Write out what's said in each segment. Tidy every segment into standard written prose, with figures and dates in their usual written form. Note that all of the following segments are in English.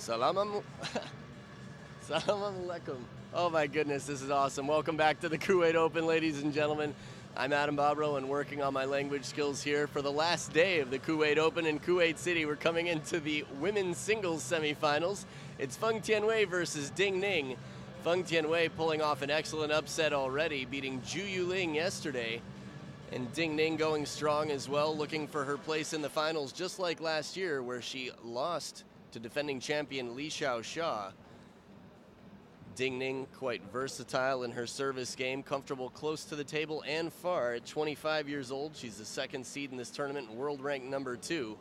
Salam Salam alaikum. Oh my goodness, this is awesome. Welcome back to the Kuwait Open, ladies and gentlemen. I'm Adam Babro and working on my language skills here for the last day of the Kuwait Open in Kuwait City. We're coming into the women's singles semifinals. It's Feng Tianwei versus Ning. Feng Tianwei pulling off an excellent upset already, beating Zhu Yuling yesterday. And Ning going strong as well, looking for her place in the finals, just like last year where she lost to defending champion Li Xiaosha. Ning quite versatile in her service game, comfortable close to the table and far. At 25 years old, she's the second seed in this tournament and world ranked number 2.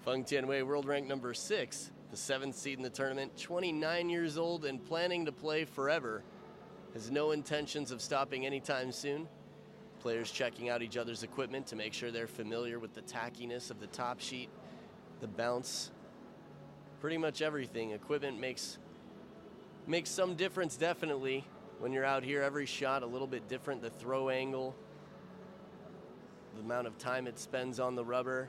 Feng Tianwei, world ranked number 6, the 7th seed in the tournament, 29 years old and planning to play forever. Has no intentions of stopping anytime soon. Players checking out each other's equipment to make sure they're familiar with the tackiness of the top sheet, the bounce, pretty much everything. Equipment makes some difference, definitely. When you're out here, every shot a little bit different. The throw angle, the amount of time it spends on the rubber.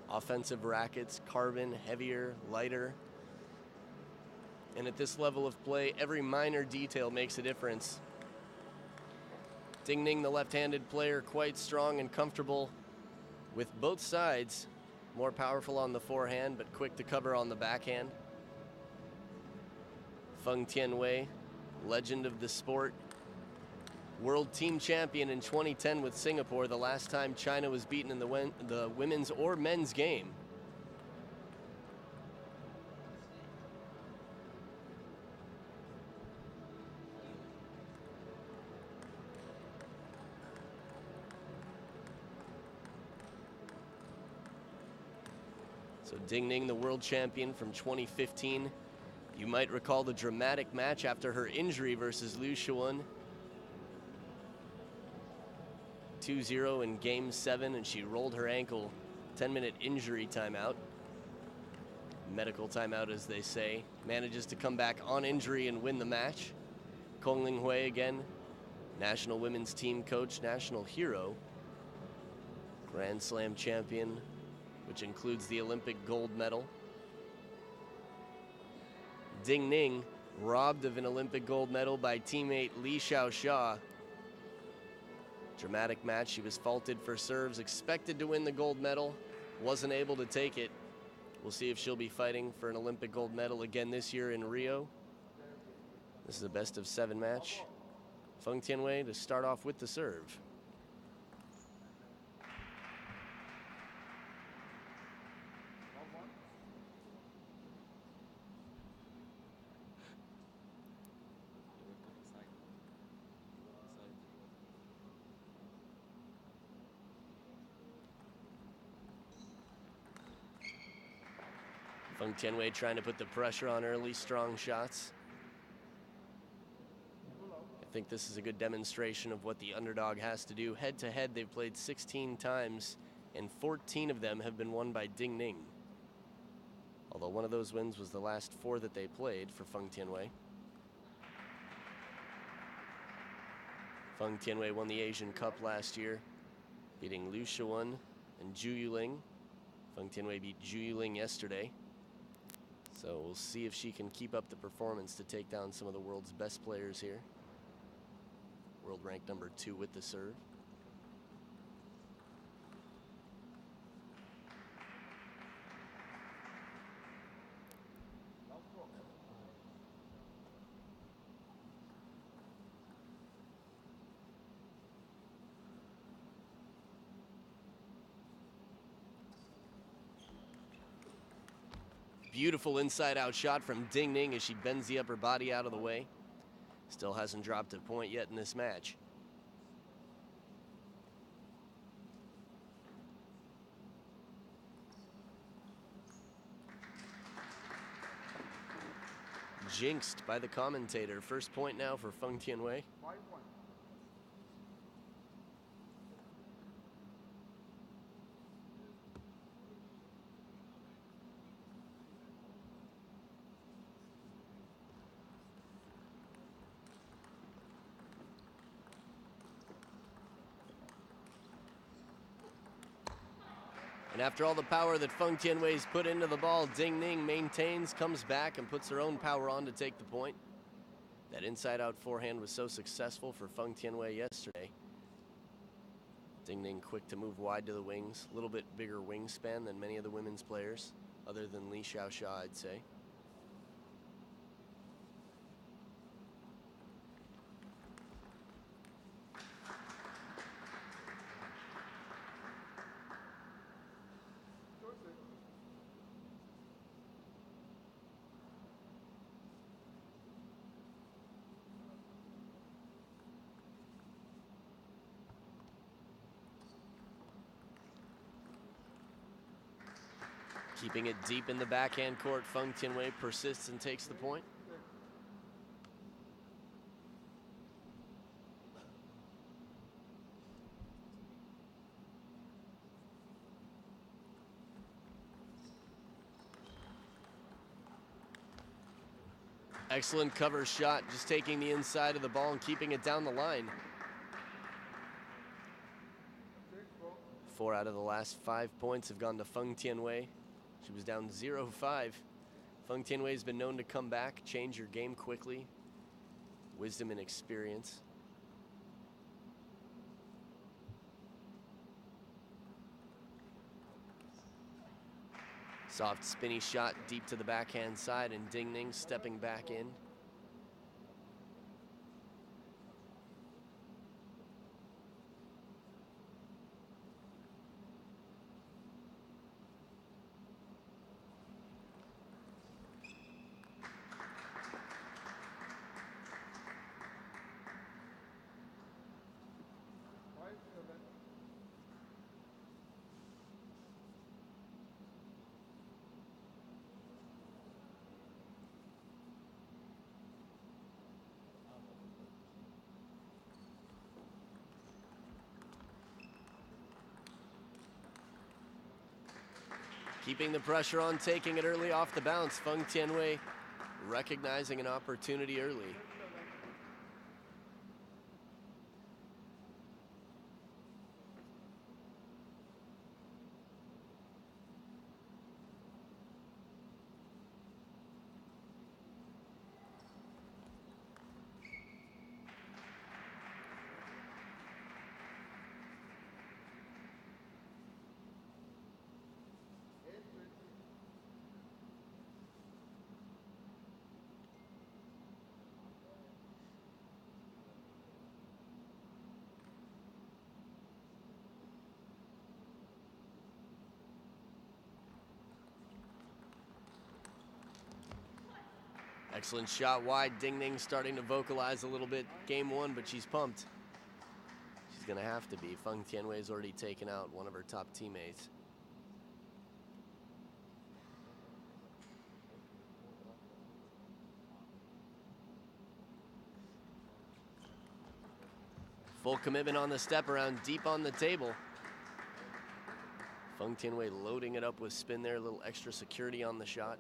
Offensive rackets, carbon, heavier, lighter. And at this level of play, every minor detail makes a difference. Ning, the left-handed player, quite strong and comfortable with both sides. More powerful on the forehand, but quick to cover on the backhand. Feng Tianwei, legend of the sport. World team champion in 2010 with Singapore, the last time China was beaten in the women's or men's game. So Ning, the world champion from 2015. You might recall the dramatic match after her injury versus Liu Xuan. 2-0 in Game 7, and she rolled her ankle. 10-minute injury timeout. Medical timeout, as they say. Manages to come back on injury and win the match. Kongling Hui again, national women's team coach, national hero. Grand Slam champion, which includes the Olympic gold medal. Ning, robbed of an Olympic gold medal by teammate Li Xiaosha. Dramatic match. She was faulted for serves, expected to win the gold medal, wasn't able to take it. We'll see if she'll be fighting for an Olympic gold medal again this year in Rio. This is a best of 7 match. Feng Tianwei to start off with the serve. Feng Tianwei trying to put the pressure on early, strong shots. I think this is a good demonstration of what the underdog has to do. Head-to-head, they've played 16 times, and 14 of them have been won by Ning. Although one of those wins was the last 4 that they played for Feng Tianwei. Feng Tianwei won the Asian Cup last year, beating Liu Xuan and Zhu Yuling. Feng Tianwei beat Zhu Yuling yesterday. So we'll see if she can keep up the performance to take down some of the world's best players here. World ranked number 2 with the serve. Beautiful inside-out shot from Ning as she bends the upper body out of the way. Still hasn't dropped a point yet in this match. Jinxed by the commentator. First point now for Feng Tianwei. And after all the power that Feng Tianwei's put into the ball, Ning maintains, comes back, and puts her own power on to take the point. That inside-out forehand was so successful for Feng Tianwei yesterday. Ning quick to move wide to the wings. A little bit bigger wingspan than many of the women's players, other than Li Xiaoxia, I'd say. Keeping it deep in the backhand court, Feng Tianwei persists and takes the point. Excellent cover shot, just taking the inside of the ball and keeping it down the line. 4 out of the last 5 points have gone to Feng Tianwei. She was down 0-5. Feng Tianwei has been known to come back, change your game quickly. Wisdom and experience. Soft spinny shot deep to the backhand side, and Ning stepping back in. Keeping the pressure on, taking it early off the bounce. Feng Tianwei recognizing an opportunity early. Excellent shot wide. Ning starting to vocalize a little bit. Game 1, but she's pumped. She's going to have to be. Feng Tianwei's already taken out one of her top teammates. Full commitment on the step around, deep on the table. Feng Tianwei loading it up with spin there, a little extra security on the shot.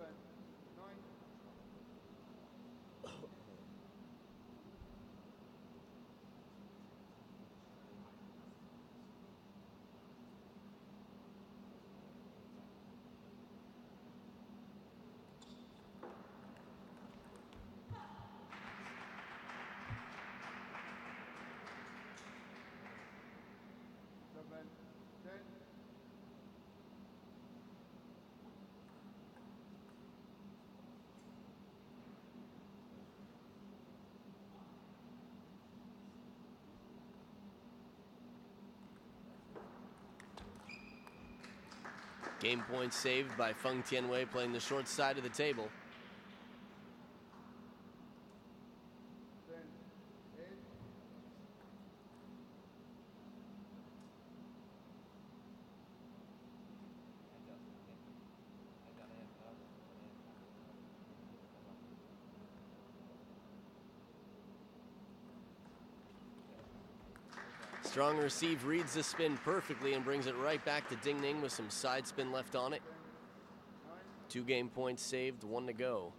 Game point saved by Feng Tianwei, playing the short side of the table. Strong receive, reads the spin perfectly and brings it right back to Ning with some side spin left on it. 2 game points saved, 1 to go.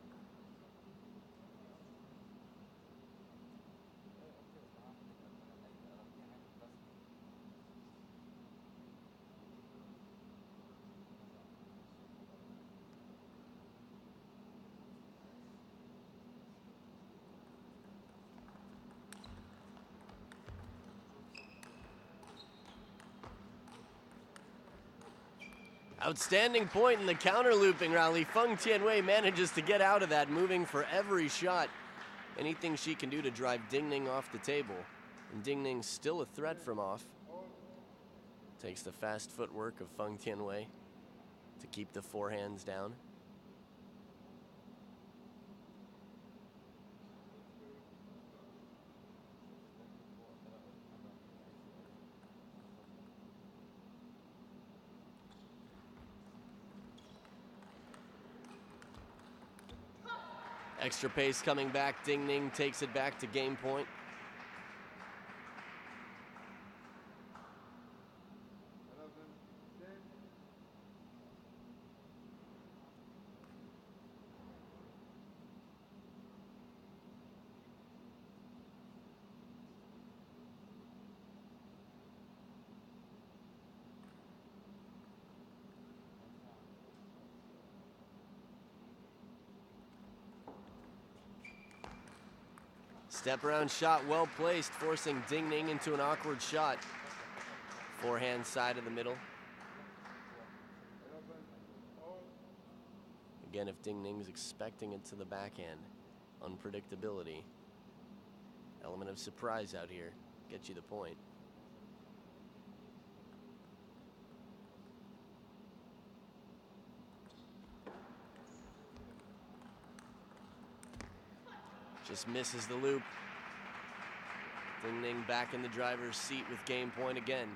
Outstanding point in the counter looping rally. Feng Tianwei manages to get out of that, moving for every shot. Anything she can do to drive Ning off the table. And Ning still a threat from off. Takes the fast footwork of Feng Tianwei to keep the forehands down. Extra pace coming back. Ning takes it back to game point. Step around shot well placed, forcing Ning into an awkward shot. Forehand side of the middle. Again, if Ning's expecting it to the backhand, unpredictability. Element of surprise out here. Get you the point. Just misses the loop. Ning back in the driver's seat with game point again.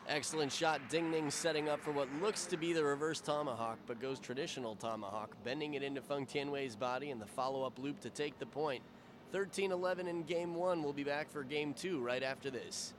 Excellent shot. Ning setting up for what looks to be the reverse tomahawk, but goes traditional tomahawk, bending it into Feng Tianwei's body and the follow-up loop to take the point. 13-11 in game one. We'll be back for game two right after this.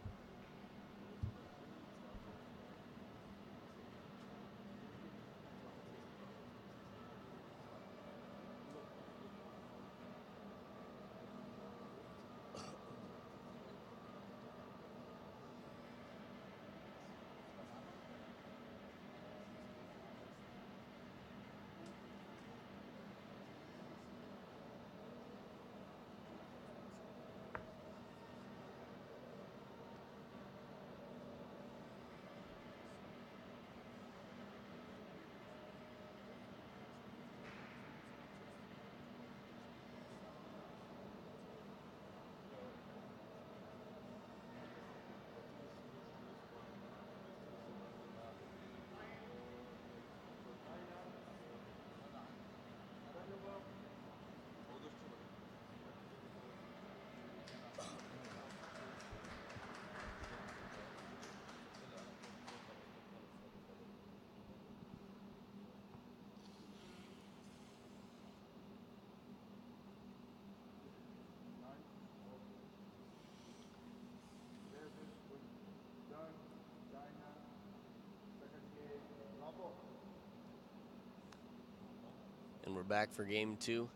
And we're back for game two.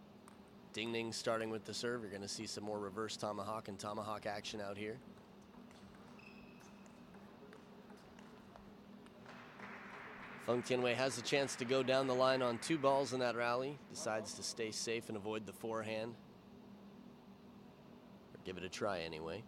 Ning starting with the serve. You're going to see some more reverse tomahawk and tomahawk action out here. Feng Tianwei has a chance to go down the line on 2 balls in that rally. Decides to stay safe and avoid the forehand. Or give it a try anyway.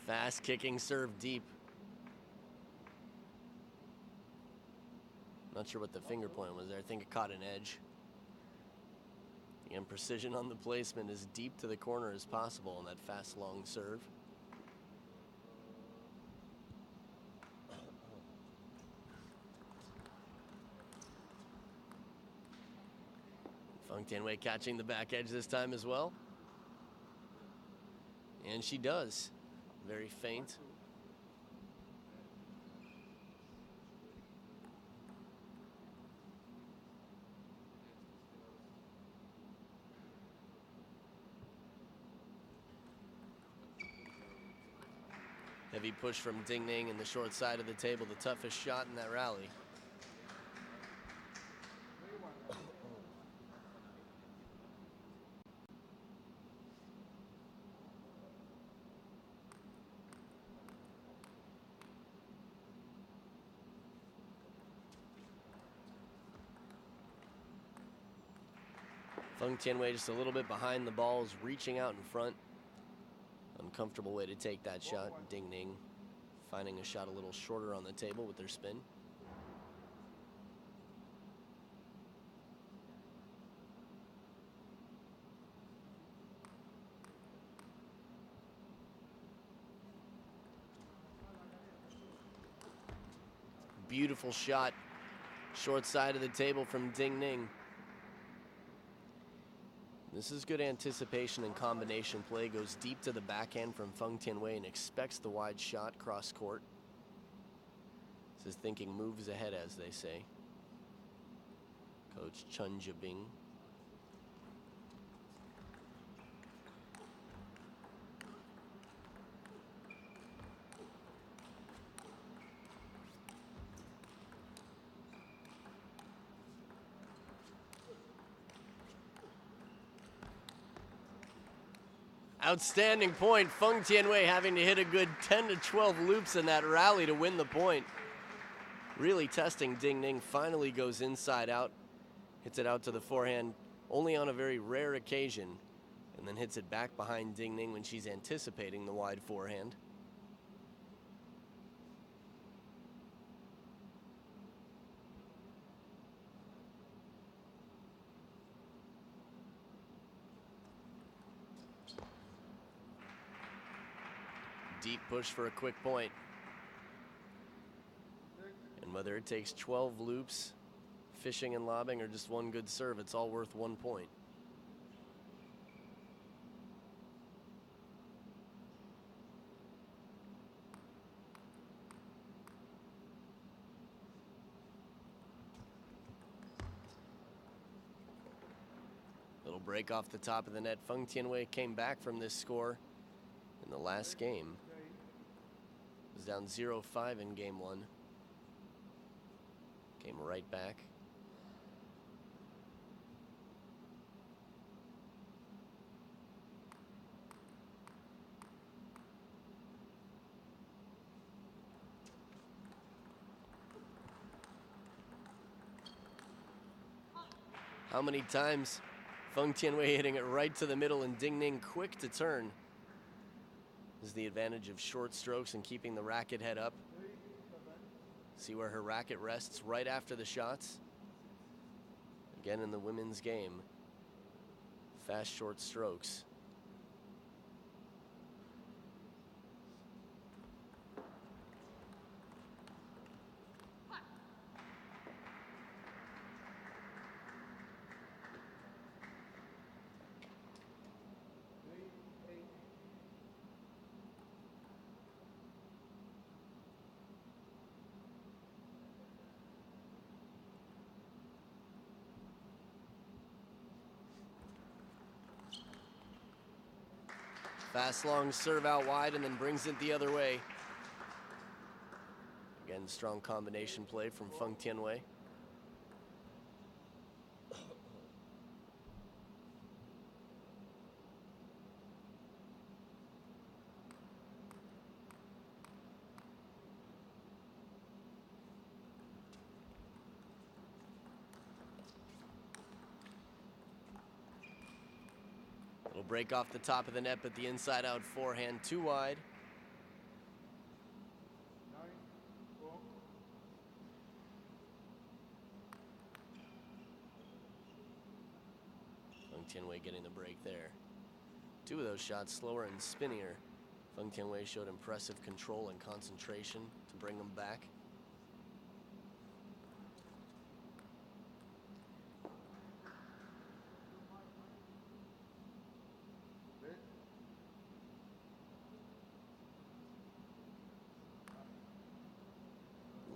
Fast kicking serve deep. Not sure what the finger point was there. I think it caught an edge. Again, precision on the placement, as deep to the corner as possible on that fast long serve. Feng Tianwei catching the back edge this time as well. And she does. Very faint. Heavy push from Ning in the short side of the table, the toughest shot in that rally. Feng Tianwei just a little bit behind the balls, reaching out in front. Uncomfortable way to take that shot. Ning finding a shot a little shorter on the table with their spin. Beautiful shot, short side of the table from Ning. This is good anticipation and combination play. Goes deep to the backhand from Feng Tianwei and expects the wide shot cross court. This is thinking moves ahead, as they say. Coach Chen Jibing. Outstanding point. Feng Tianwei having to hit a good 10 to 12 loops in that rally to win the point. Really testing Ning. Finally goes inside out. Hits it out to the forehand only on a very rare occasion. And then hits it back behind Ning when she's anticipating the wide forehand. Deep push for a quick point. And whether it takes 12 loops, fishing and lobbing, or just one good serve, it's all worth 1 point. Little break off the top of the net. Feng Tianwei came back from this score in the last game. Was down 0-5 in game 1. Came right back. How many times Feng Tianwei hitting it right to the middle and Ning quick to turn. This is the advantage of short strokes and keeping the racket head up. See where her racket rests right after the shots. Again in the women's game. Fast short strokes. Fast long serve out wide and then brings it the other way. Again, strong combination play from Feng Tianwei. Little break off the top of the net, but the inside out forehand too wide. Feng Tianwei getting the break there. Two of those shots slower and spinnier. Feng Tianwei showed impressive control and concentration to bring them back.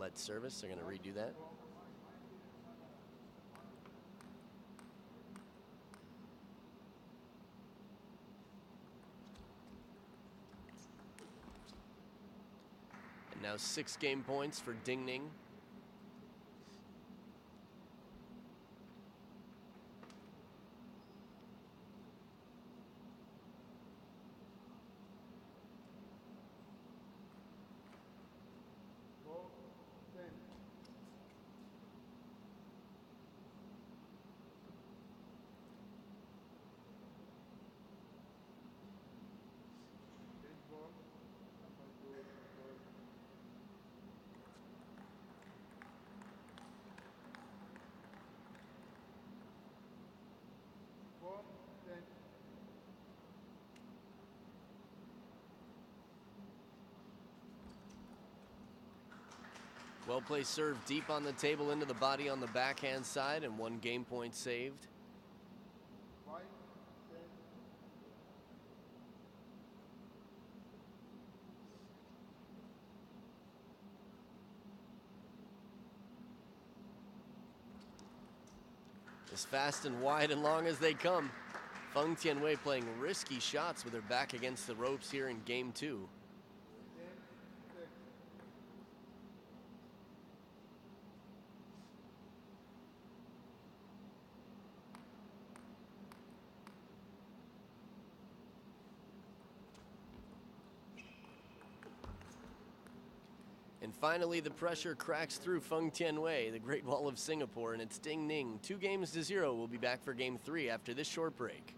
Let service, they're going to redo that. now 6 game points for Ning. Well-placed serve deep on the table into the body on the backhand side, and 1 game point saved. As fast and wide and long as they come. Feng Tianwei playing risky shots with her back against the ropes here in game 2. And finally, the pressure cracks through Feng Tianwei, the Great Wall of Singapore, and it's Ning. 2 games to 0. We'll be back for game 3 after this short break.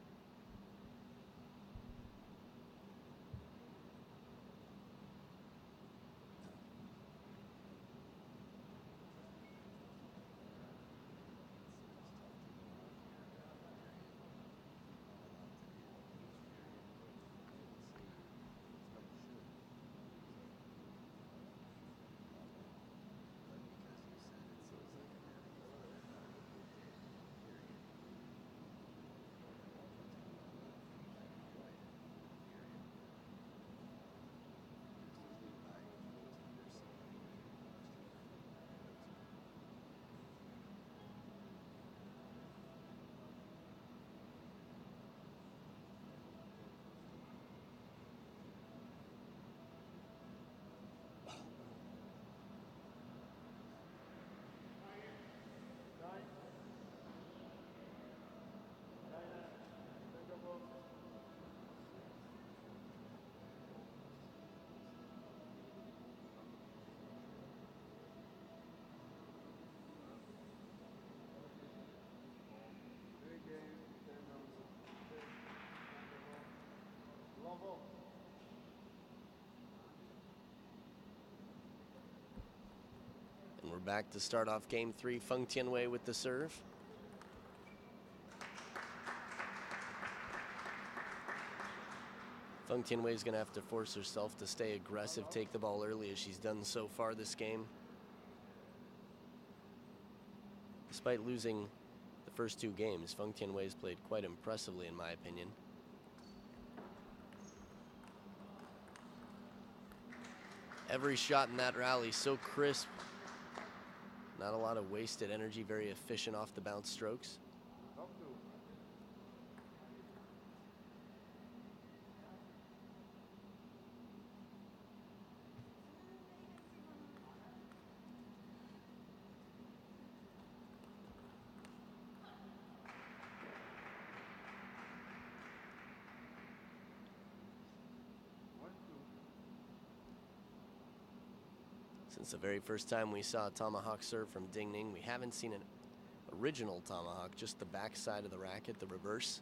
And we're back to start off game 3. Feng Tianwei with the serve. Feng Tianwei is going to have to force herself to stay aggressive, take the ball early as she's done so far this game. Despite losing the first 2 games, Feng Tianwei has played quite impressively in my opinion. Every shot in that rally so crisp. Not a lot of wasted energy, very efficient off the bounce strokes. Since the very first time we saw a tomahawk serve from Ning, we haven't seen an original tomahawk, just the back side of the racket, the reverse,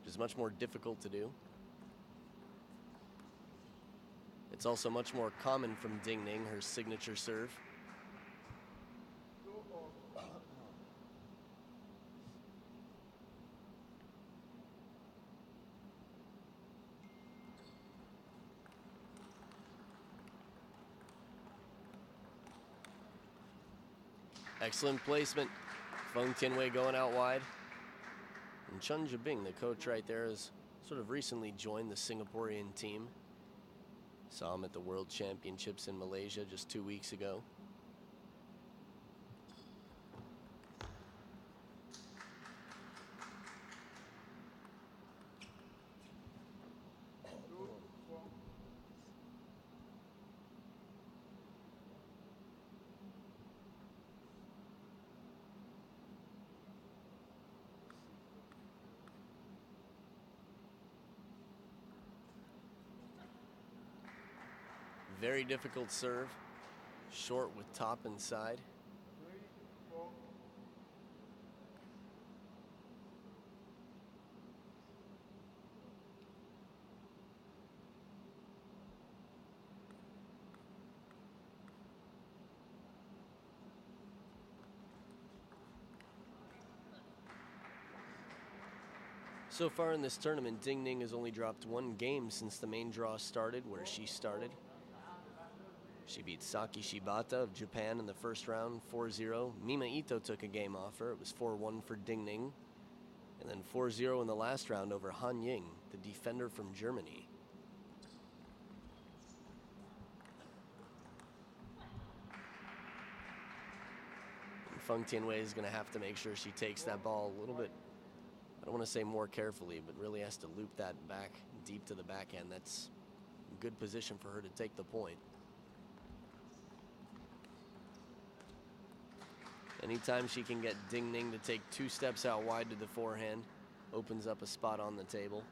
which is much more difficult to do. It's also much more common from Ning, her signature serve. Excellent placement. Feng Tianwei going out wide. And Chen Jibing, the coach right there, has sort of recently joined the Singaporean team. Saw him at the World Championships in Malaysia just 2 weeks ago. Very difficult serve. Short with top and side. So far in this tournament, Ning has only dropped one game since the main draw started, where she started. She beat Saki Shibata of Japan in the first round, 4-0. Mima Ito took a game off her. It was 4-1 for Ning. And then 4-0 in the last round over Han Ying, the defender from Germany. And Feng Tianwei is going to have to make sure she takes that ball a little bit, I don't want to say more carefully, but really has to loop that back deep to the backhand. That's a good position for her to take the point. Anytime she can get Ning to take 2 steps out wide to the forehand, opens up a spot on the table.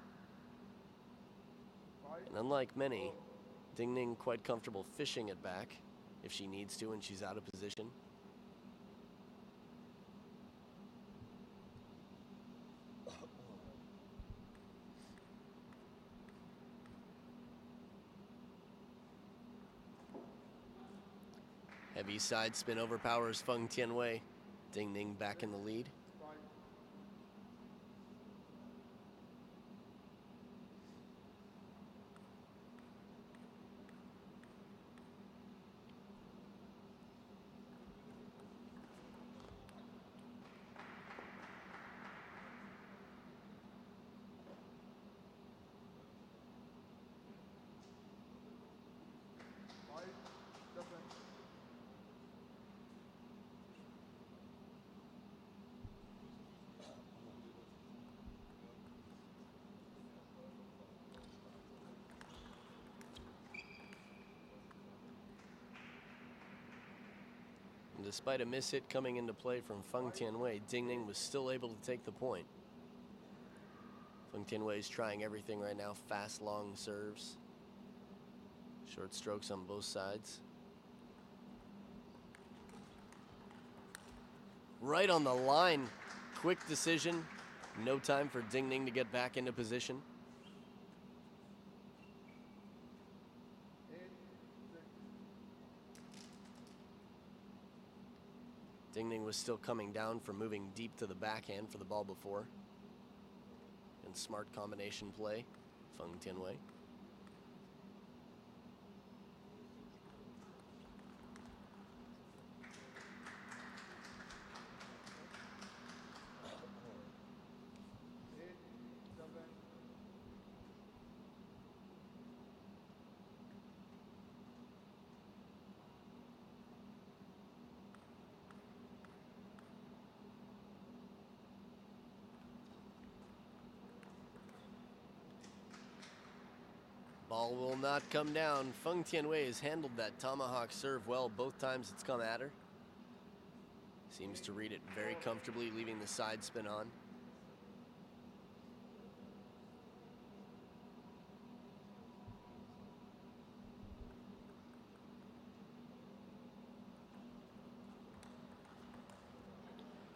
And unlike many, Ning quite comfortable fishing it back if she needs to and she's out of position. Heavy side spin overpowers Feng Tianwei. Ning back in the lead. Despite a miss hit coming into play from Feng Tianwei, Ning was still able to take the point. Feng Tianwei is trying everything right now. Fast, long serves. Short strokes on both sides. Right on the line. Quick decision. No time for Ning to get back into position. Ning was still coming down from moving deep to the backhand for the ball before. And smart combination play, Feng Tianwei. Ball will not come down. Feng Tianwei has handled that tomahawk serve well both times it's come at her. Seems to read it very comfortably, leaving the side spin on.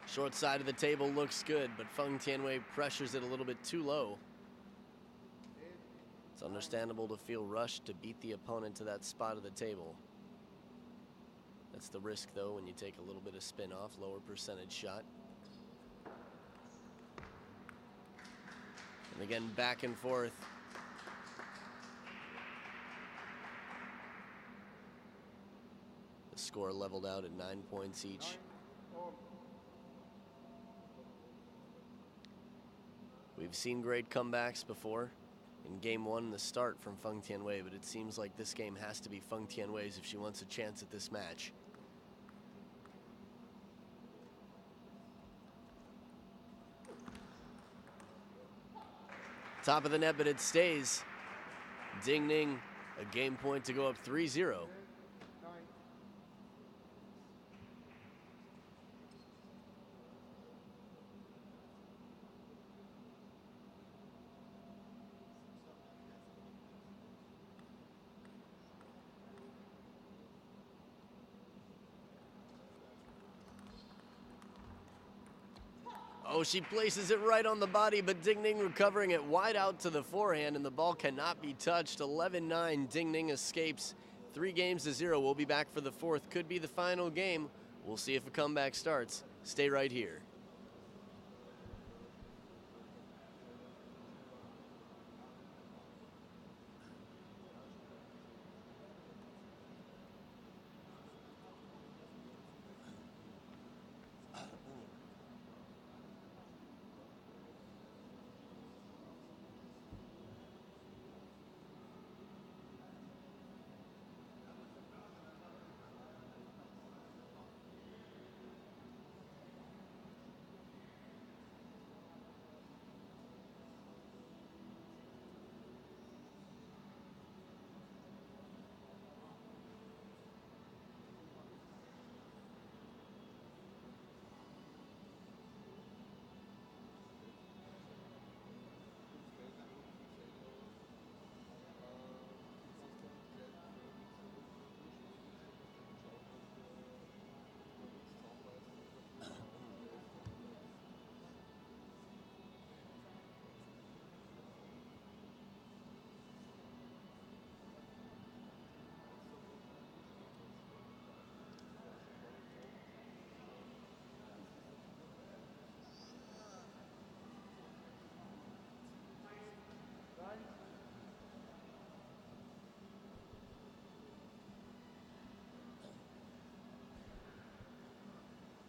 Short side of the table looks good, but Feng Tianwei pressures it a little bit too low. It's understandable to feel rushed to beat the opponent to that spot of the table. That's the risk, though, when you take a little bit of spin off, lower percentage shot. And again, back and forth. The score leveled out at 9 points each. We've seen great comebacks before. In game 1, the start from Feng Tianwei, but it seems like this game has to be Feng Tianwei's if she wants a chance at this match. Top of the net, but it stays. Ning, a game point to go up 3-0. Oh, she places it right on the body, but Ding Ning recovering it wide out to the forehand, and the ball cannot be touched. 11-9, Ding Ning escapes. 3-0. We'll be back for the fourth. Could be the final game. We'll see if a comeback starts. Stay right here.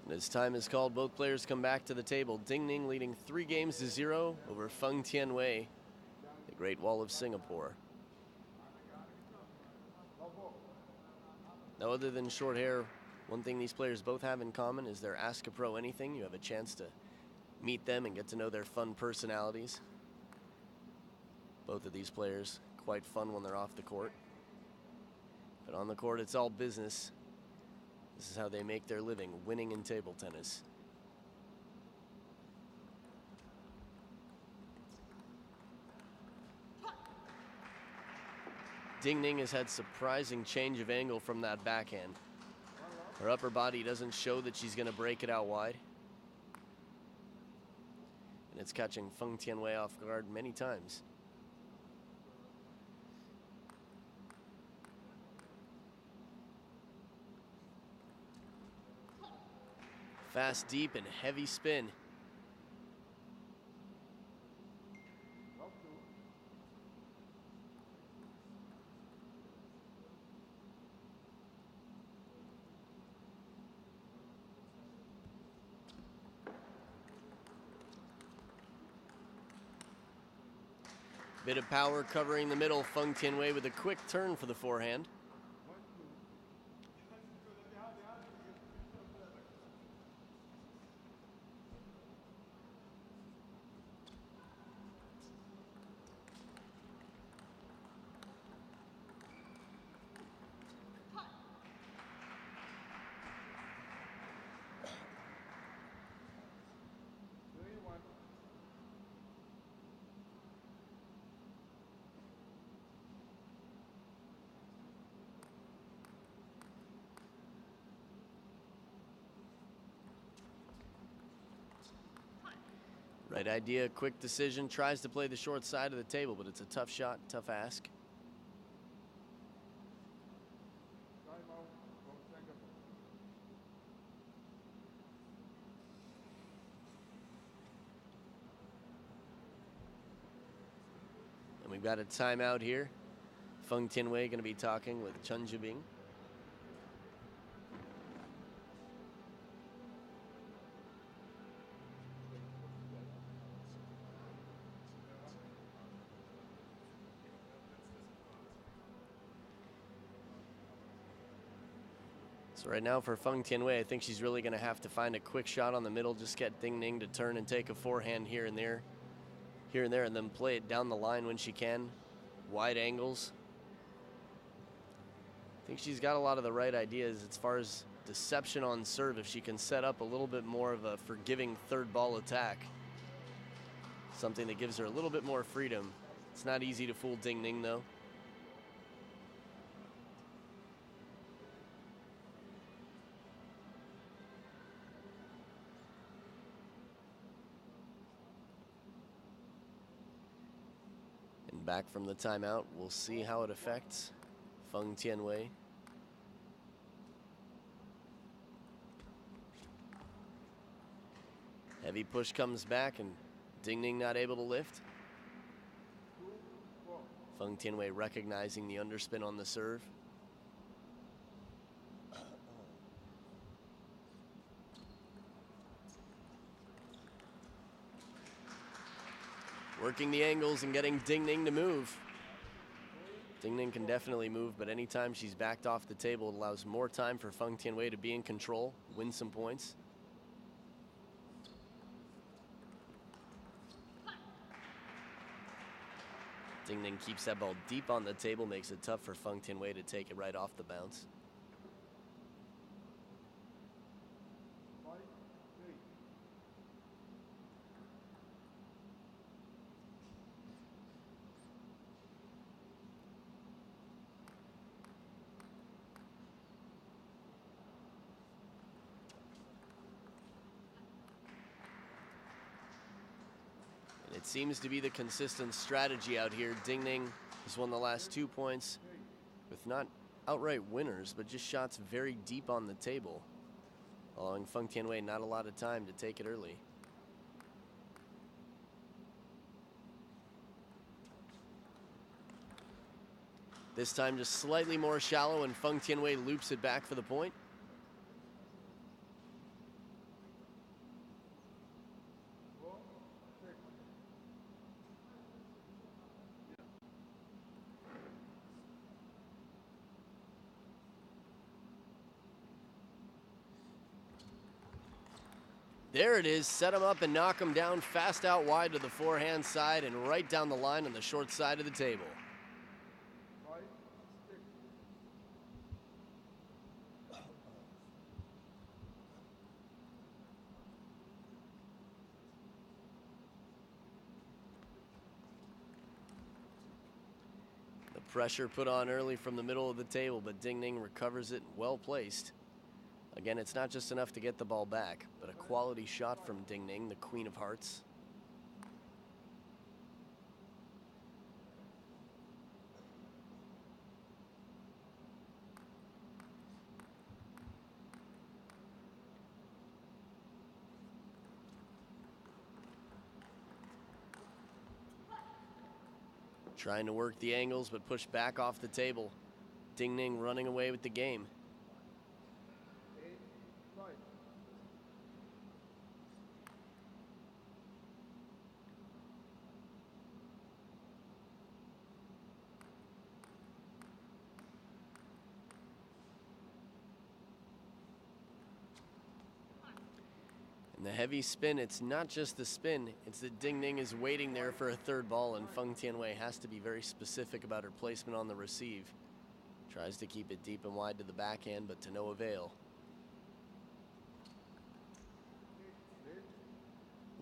And as time is called, both players come back to the table. Ding Ning leading 3-0 over Feng Tianwei, the Great Wall of Singapore. Now, other than short hair, one thing these players both have in common is they're Ask a Pro Anything. You have a chance to meet them and get to know their fun personalities. Both of these players quite fun when they're off the court. But on the court, it's all business. This is how they make their living, winning in table tennis. Ding Ning has had surprising change of angle from that backhand. Her upper body doesn't show that she's going to break it out wide. And it's catching Feng Tianwei off guard many times. Fast, deep, and heavy spin. Bit of power covering the middle. Feng Tianwei with a quick turn for the forehand. Right idea, quick decision, tries to play the short side of the table, but it's a tough shot, tough ask. And we've got a timeout here. Feng Tianwei going to be talking with Chen Zhibing. So right now for Feng Tianwei, I think she's really going to have to find a quick shot on the middle, just get Ding Ning to turn and take a forehand here and there, and then play it down the line when she can. Wide angles. I think she's got a lot of the right ideas as far as deception on serve. If she can set up a little bit more of a forgiving third ball attack, something that gives her a little bit more freedom. It's not easy to fool Ding Ning though. Back from the timeout, we'll see how it affects Feng Tianwei. Heavy push comes back and Ning not able to lift. Feng Tianwei recognizing the underspin on the serve. Working the angles and getting Ning to move. Ning can definitely move, but anytime she's backed off the table, it allows more time for Feng Tianwei to be in control, win some points. Ning keeps that ball deep on the table, makes it tough for Feng Tianwei to take it right off the bounce. It seems to be the consistent strategy out here. Ning has won the last 2 points with not outright winners, but just shots very deep on the table, allowing Feng Tianwei not a lot of time to take it early. This time just slightly more shallow, and Feng Tianwei loops it back for the point. There it is, set him up and knock him down fast out wide to the forehand side and right down the line on the short side of the table. The pressure put on early from the middle of the table, but Ning recovers it well placed. Again, it's not just enough to get the ball back, but a quality shot from Ning, the Queen of Hearts. Trying to work the angles, but push back off the table. Ning running away with the game. And the heavy spin, it's not just the spin, it's that Ning is waiting there for a third ball, and Feng Tianwei has to be very specific about her placement on the receive. Tries to keep it deep and wide to the backhand, but to no avail.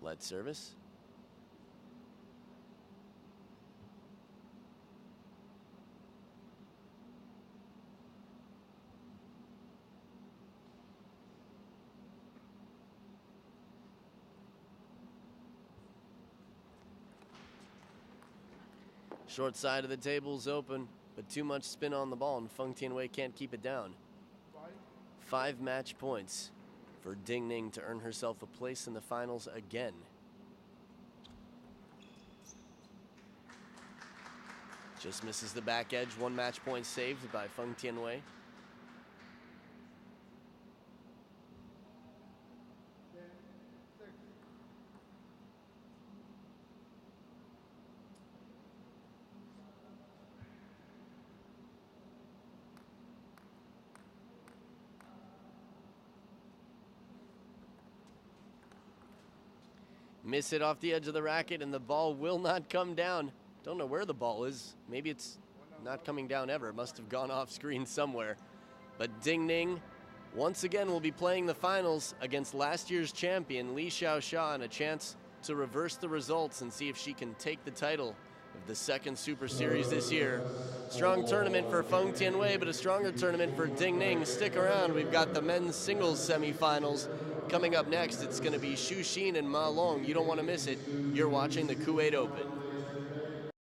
Lead service. Short side of the table's open, but too much spin on the ball, and Feng Tianwei can't keep it down. 5 match points for Ning to earn herself a place in the finals again. Just misses the back edge. 1 match point saved by Feng Tianwei. Miss it off the edge of the racket, and the ball will not come down. Don't know where the ball is. Maybe it's not coming down ever. It must have gone off screen somewhere. But Ning once again will be playing the finals against last year's champion Li Xiaoxia, and a chance to reverse the results and see if she can take the title of the second Super Series this year. Strong tournament for Feng Tianwei, but a stronger tournament for Ning. Stick around. We've got the men's singles semifinals coming up next. It's going to be Xu Xin and Ma Long. You don't want to miss it. You're watching the Kuwait Open.